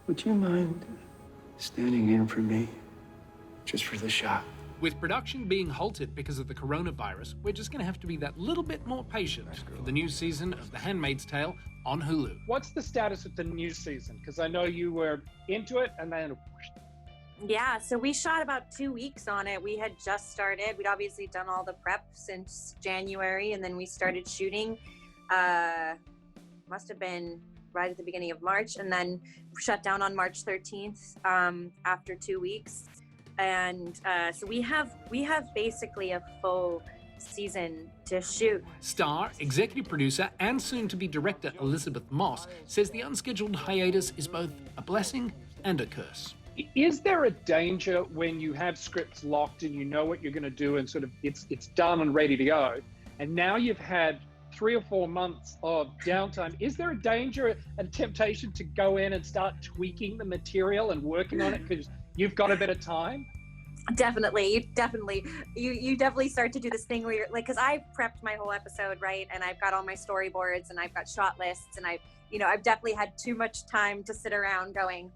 Would you mind standing in for me? Just for the shot. With production being halted because of the coronavirus, we're just going to have to be that little bit more patient for the new season of The Handmaid's Tale on Hulu. What's the status of the new season? Because I know you were into it and then... Yeah, so we shot about 2 weeks on it. We had just started. We'd obviously done all the prep since January, and then we started shooting. Must have been right at the beginning of March, and then shut down on March 13th after 2 weeks. And so we have basically a full season to shoot. Star, executive producer, and soon-to-be director Elisabeth Moss says the unscheduled hiatus is both a blessing and a curse. Is there a danger when you have scripts locked and you know what you're going to do and sort of it's done and ready to go, and now you've had 3 or 4 months of downtime? Is there a danger and temptation to go in and start tweaking the material and working on it because you've got a bit of time? Definitely. You definitely start to do this thing where you're like, because I prepped my whole episode, right? And I've got all my storyboards and I've got shot lists, and I've definitely had too much time to sit around going,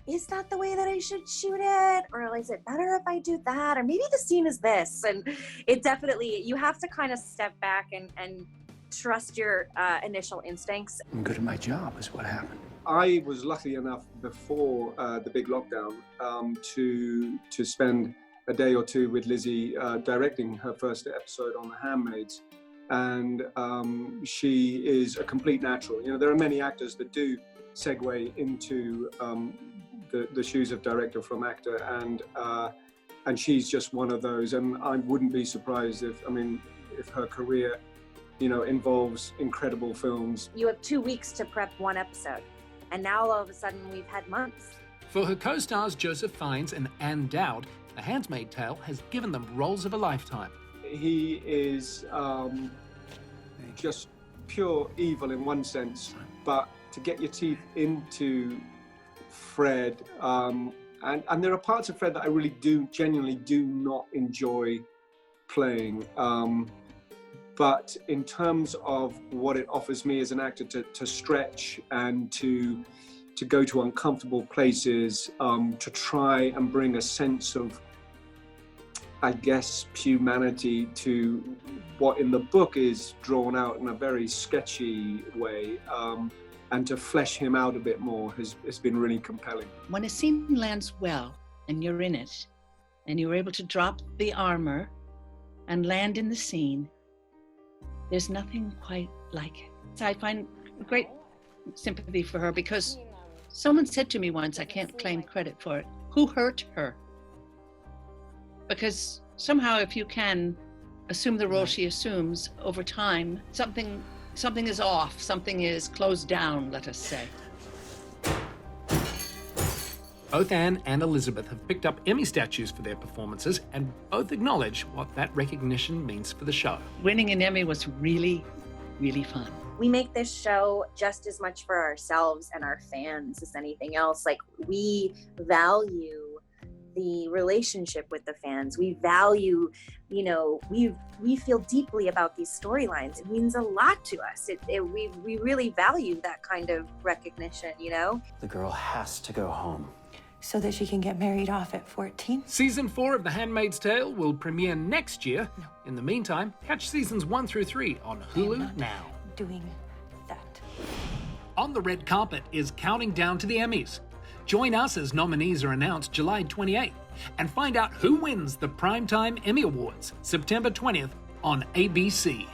is that the way that I should shoot it? Or is it better if I do that? Or maybe the scene is this. And it definitely, you have to kind of step back and trust your initial instincts. I'm good at my job is what happened. I was lucky enough before the big lockdown to spend a day or two with Lizzie directing her first episode on The Handmaids. And she is a complete natural. You know, there are many actors that do segue into the shoes of director from actor, and she's just one of those. And I wouldn't be surprised if her career, involves incredible films. You have 2 weeks to prep one episode, and now all of a sudden we've had months. For her co-stars Joseph Fiennes and Ann Dowd, The Handmaid's Tale has given them roles of a lifetime. He is just pure evil in one sense, but to get your teeth into Fred, and there are parts of Fred that I really genuinely do not enjoy playing. But in terms of what it offers me as an actor to stretch and to go to uncomfortable places, to try and bring a sense of, I guess, humanity to what in the book is drawn out in a very sketchy way, and to flesh him out a bit more has been really compelling. When a scene lands well and you're in it, and you're able to drop the armor and land in the scene, there's nothing quite like it. So I find great sympathy for her, because someone said to me once, I can't claim credit for it, who hurt her? Because somehow if you can assume the role she assumes over time, something is off, something is closed down, let us say. Both Anne and Elisabeth have picked up Emmy statues for their performances, and both acknowledge what that recognition means for the show. Winning an Emmy was really, really fun. We make this show just as much for ourselves and our fans as anything else. Like, we value the relationship with the fans. We value, we feel deeply about these storylines. It means a lot to us. We really value that kind of recognition, The girl has to go home. So that she can get married off at 14? Season 4 of The Handmaid's Tale will premiere next year. No. In the meantime, catch seasons 1 through 3 on Hulu now. Doing that. On the red carpet is counting down to the Emmys. Join us as nominees are announced July 28th, and find out who wins the Primetime Emmy Awards September 20th on ABC.